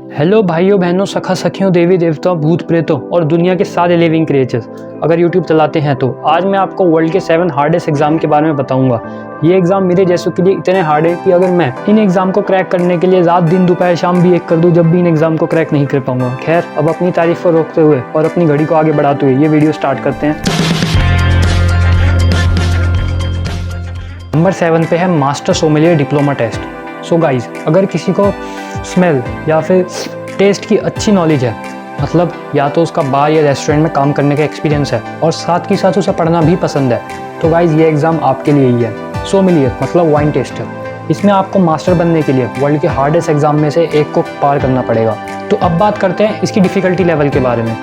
Hello भाइयों बहनों, सखा सखियों, देवी देवताओं, भूत प्रेतों और दुनिया के सारे लिविंग क्रिएचर्स अगर यूट्यूब चलाते हैं तो आज मैं आपको वर्ल्ड के 7 हार्डेस्ट एग्जाम के बारे में बताऊंगा। ये एग्जाम मेरे जैसों के लिए इतने हार्ड है कि अगर मैं इन एग्जाम को क्रैक करने के लिए रात दिन दोपहर शाम भी एक कर दूं, जब भी इन एग्जाम को क्रैक नहीं कर पाऊंगा। खैर, अब अपनी तारीफ को रोकते हुए और अपनी घड़ी को आगे बढ़ाते हुए ये वीडियो स्टार्ट करते हैं। नंबर 7 पे है master sommelier diploma test. So guys, अगर किसी को स्मेल या फिर टेस्ट की अच्छी नॉलेज है, मतलब या तो उसका बार या रेस्टोरेंट में काम करने का एक्सपीरियंस है और साथ ही साथ उसे पढ़ना भी पसंद है, तो गाइज ये एग्ज़ाम आपके लिए ही है। सोमेलियर मतलब वाइन टेस्टर। इसमें आपको मास्टर बनने के लिए वर्ल्ड के हार्डेस्ट एग्जाम में से एक को पार करना पड़ेगा। तो अब बात करते हैं इसकी डिफ़िकल्टी लेवल के बारे में।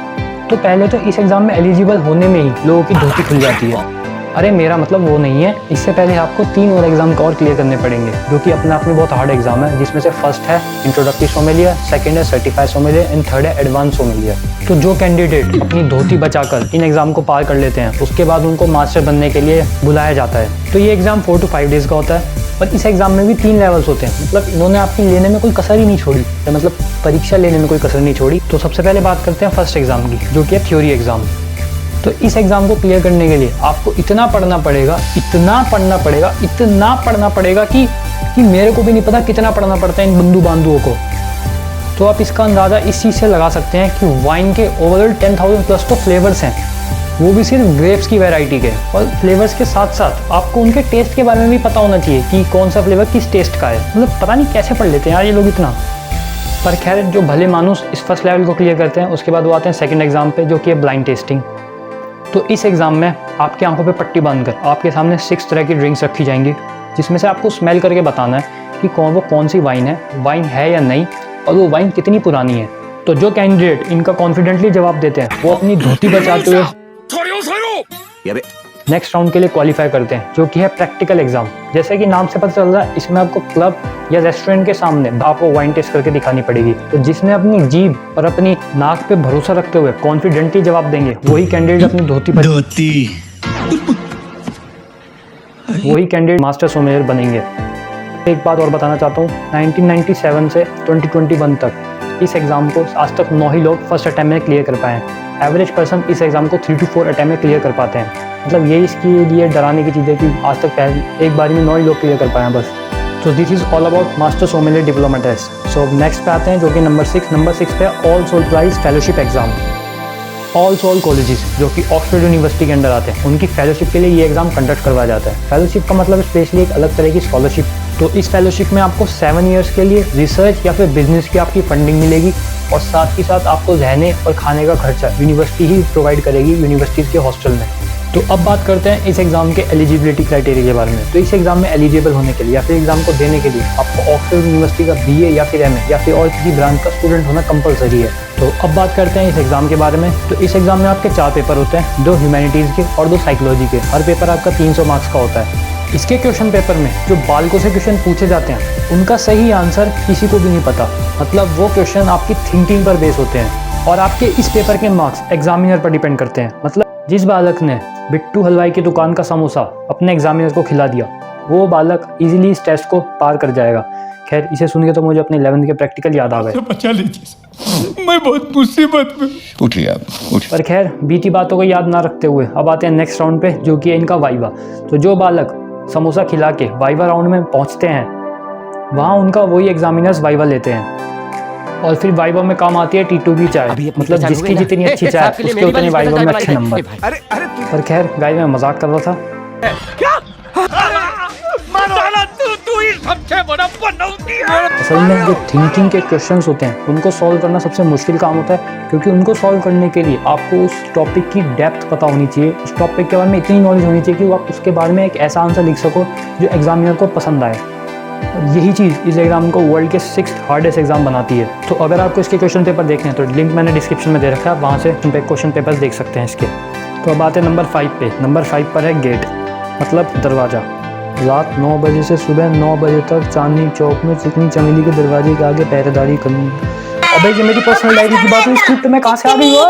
तो पहले तो इस एग्ज़ाम में एलिजिबल होने में ही लोगों की धोती खुल जाती है। अरे मेरा मतलब वो नहीं है, इससे पहले आपको 3 और एग्जाम और क्लियर करने पड़ेंगे, जो कि अपने आप में बहुत हार्ड एग्जाम है, जिसमें से फर्स्ट है इंट्रोडक्टरी सोमेलियर, सेकंड है सर्टिफाइड सोमेलियर एंड थर्ड है एडवांस सोमेलियर। तो जो कैंडिडेट अपनी धोती बचाकर इन एग्जाम को पार कर लेते हैं, उसके बाद उनको मास्टर बनने के लिए बुलाया जाता है। तो ये एग्जाम 4 to 5 डेज का होता है और इस एग्जाम में भी 3 लेवल्स होते हैं। मतलब इन्होंने आपकी लेने में कोई कसर ही नहीं छोड़ी, मतलब परीक्षा लेने में कोई कसर नहीं छोड़ी। तो सबसे पहले बात करते हैं फर्स्ट एग्जाम की, जो कि है थ्योरी एग्जाम। तो इस एग्ज़ाम को क्लियर करने के लिए आपको इतना पढ़ना पड़ेगा कि मेरे को भी नहीं पता कितना पढ़ना पड़ता है इन बंधु बांधुओं को। तो आप इसका अंदाज़ा इस चीज़ से लगा सकते हैं कि वाइन के ओवरऑल 10,000 प्लस तो फ्लेवर्स हैं, वो भी सिर्फ ग्रेप्स की वैरायटी के। और फ्लेवर्स के साथ साथ आपको उनके टेस्ट के बारे में भी पता होना चाहिए कि कौन सा फ्लेवर किस टेस्ट का है। मतलब पता नहीं कैसे पढ़ लेते हैं यार ये लोग इतना। पर खैर, जो भले मानुस इस फर्स्ट लेवल को क्लियर करते हैं, उसके बाद वो आते हैं सेकेंड एग्जाम पे, जो कि है ब्लाइंड टेस्टिंग। तो इस एग्ज़ाम में आपकी आंखों पे पट्टी बांधकर आपके सामने 6 तरह की ड्रिंक्स रखी जाएंगी, जिसमें से आपको स्मेल करके बताना है कि कौन सी वाइन है या नहीं, और वो वाइन कितनी पुरानी है। तो जो कैंडिडेट इनका कॉन्फिडेंटली जवाब देते हैं, वो अपनी धोती बचाते हुए नेक्स्ट राउंड के लिए क्वालिफाई करते हैं, जो कि है प्रैक्टिकल एग्जाम। जैसे कि नाम से पता चल रहा है, इसमें आपको क्लब या रेस्टोरेंट के सामने आपको वाइन टेस्ट करके दिखानी पड़ेगी। तो जिसने अपनी जीभ और अपनी नाक पे भरोसा रखते हुए कॉन्फिडेंटली जवाब देंगे, वही कैंडिडेट मास्टर सोमेलियर बनेंगे। एक बात और बताना चाहता हूँ, 1997 से 2021 तक इस एग्ज़ाम को आज तक 9 ही लोग फर्स्ट अटैम्प्ट में क्लियर कर पाए हैं। एवरेज पर्सन इस एग्ज़ाम को 3 to 4 अटैम्प्ट में क्लियर कर पाते हैं। मतलब ये इसके लिए डराने की चीज़ है कि आज तक एक बार में 9 ही लोग क्लियर कर पाए हैं बस। तो this is all about master sommelier diploma test. So next पे आते हैं, जो कि नंबर 6 पे All Soul prize fellowship exam. All Soul colleges, जो कि ऑक्सफोर्ड यूनिवर्सिटी के अंडर आते हैं, उनकी फेलोशिप के लिए ये एग्ज़ाम कंडक्ट करवाया जाता है। फेलोशिप का मतलब स्पेशली एक अलग तरह की स्कॉलरशिप। तो इस फेलोशिप में आपको 7 ईयर्स के लिए रिसर्च या फिर बिजनेस की आपकी फंडिंग मिलेगी, और साथ ही साथ आपको रहने और खाने का खर्चा यूनिवर्सिटी ही प्रोवाइड करेगी यूनिवर्सिटीज़ के हॉस्टल में। तो अब बात करते हैं इस एग्ज़ाम के एलिजिबिलिटी क्राइटेरिया के बारे में। तो इस एग्ज़ाम में एलिजिबल होने के लिए या फिर एग्ज़ाम को देने के लिए आपको ऑक्सफोर्ड यूनिवर्सिटी का BA या फिर MA या फिर और किसी ब्रांच का स्टूडेंट होना कंपलसरी है। तो अब बात करते हैं इस एग्ज़ाम के बारे में। तो इस एग्ज़ाम में आपके 4 पेपर होते हैं, 2 ह्यूमैनिटीज़ के और 2 साइकोलॉजी के। हर पेपर आपका 300 मार्क्स का होता है। इसके क्वेश्चन पेपर में जो बालकों से क्वेश्चन पूछे जाते हैं, उनका सही आंसर किसी को भी नहीं पता। मतलब वो क्वेश्चन आपकी थिंकिंग पर बेस होते हैं, और आपके इस पेपर के मार्क्स एग्जामिनर पर डिपेंड करते हैं। मतलब जिस बालक ने बिट्टू हलवाई की दुकान का समोसा अपने एग्जामिनर को खिला दिया, वो बालक इजीली इस टेस्ट को पार कर जाएगा। खैर, इसे सुन के तो मुझे अपने 11th के प्रैक्टिकल याद आ गए। बचा लीजिए, मैं बहुत मुसीबत में। उठिए आप। पर खैर, बीती बातों को याद ना रखते हुए अब आते हैं नेक्स्ट राउंड पे, जो कि है इनका वाइवा। तो जो बालक समोसा खिला के वाइवा राउंड में पहुंचते हैं, वहाँ उनका वही एग्जामिनर्स वाइवा लेते हैं, और फिर वाइवा में काम आती है T2 की चाय। मतलब जिसकी जितनी अच्छी चाय, उसके उतने वाइवा में अच्छे नंबर। पर खैर गाइस, मैं मजाक कर रहा था। असल में जो थिंकिंग के क्वेश्चंस होते हैं, उनको सॉल्व करना सबसे मुश्किल काम होता है, क्योंकि उनको सॉल्व करने के लिए आपको उस टॉपिक की डेप्थ पता होनी चाहिए, उस टॉपिक के बारे में इतनी नॉलेज होनी चाहिए कि आप उसके बारे में एक ऐसा आंसर लिख सको जो एग्जामिनर को पसंद आए। और यही चीज़ इस एग्ज़ाम को वर्ल्ड के 6th हार्डेस्ट एग्जाम बनाती है। तो अगर आपको इसके क्वेश्चन पेपर देखने हैं, तो लिंक मैंने डिस्क्रिप्शन में दे रखा है, वहाँ से क्वेश्चन पेपर्स देख सकते हैं इसके। तो अब आते हैं नंबर 5 पे। नंबर 5 पर है गेट, मतलब दरवाज़ा। रात 9 बजे से सुबह 9 बजे तक चांदनी चौक में चिकनी चमेली के दरवाजे के आगे पहरेदारी करनी। अबे ये मेरी पर्सनल डायरी की बात है, स्क्रिप्ट में कहाँ से आ गई हो?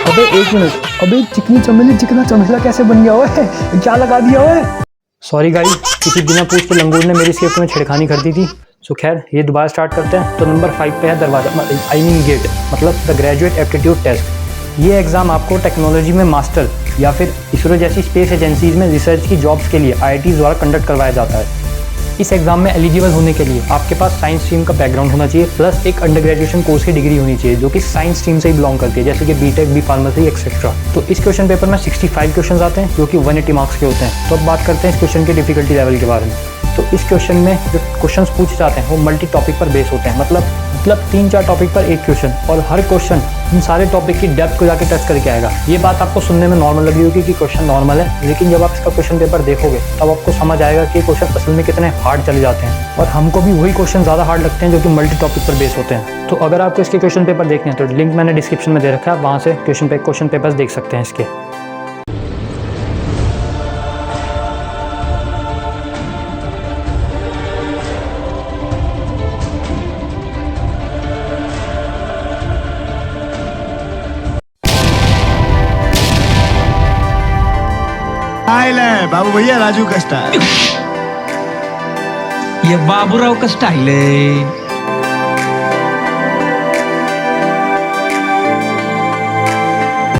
अबे एक मिनट, अबे चिकनी चमेली चिकना चमेला कैसे बन गया है? क्या लगा दिया है? सॉरी गाइस, किसी बिना पूछ के लंगूर ने मेरी स्क्रिप्ट में छेड़खानी कर दी थी। सो खैर ये दोबारा स्टार्ट करते हैं। तो नंबर 5 पे है दरवाज़ा, आई मीन गेट, मतलब द ग्रेजुएट एप्टीट्यूड टेस्ट। ये एग्ज़ाम आपको टेक्नोलॉजी में मास्टर या फिर इसरो जैसी स्पेस एजेंसीज़ में रिसर्च की जॉब्स के लिए IITs द्वारा कंडक्ट करवाया जाता है। इस एग्ज़ाम में एलिजिबल होने के लिए आपके पास साइंस स्ट्रीम का बैकग्राउंड होना चाहिए, प्लस एक अंडर ग्रेजुएशन कोर्स की डिग्री होनी चाहिए जो कि साइंस स्ट्रीम से ही बिलोंग करती है, जैसे कि बीटेक, बी फार्मेसी एक्सेट्रा। तो इस क्वेश्चन पेपर में 65 क्वेश्चन आते हैं जो कि 180 मार्क्स के होते हैं। तो अब बात करते हैं इस क्वेश्चन के डिफिकल्टी लेवल के बारे में। तो इस क्वेश्चन में जो क्वेश्चंस पूछे जाते हैं वो मल्टी टॉपिक पर बेस होते हैं, मतलब 3-4 टॉपिक पर एक क्वेश्चन, और हर क्वेश्चन इन सारे टॉपिक की डेप्थ को जाके टच करके आएगा। ये बात आपको सुनने में नॉर्मल लगी होगी कि क्वेश्चन नॉर्मल है, लेकिन जब आप इसका क्वेश्चन पेपर देखोगे तब आपको समझ आएगा कि क्वेश्चन असल में कितने हार्ड चले जाते हैं, और हमको भी वही क्वेश्चन ज़्यादा हार्ड लगते हैं जो कि मल्टी टॉपिक पर बेस होते हैं। तो अगर आपको इसके क्वेश्चन पेपर देखने हैं तो लिंक मैंने डिस्क्रिप्शन में दे रखा है, आप वहाँ से क्वेश्चन पेपर्स देख सकते हैं इसके। आयलाय बाबू भैया राजू का स्टाइल। ये बाबूराव का स्टाइल है।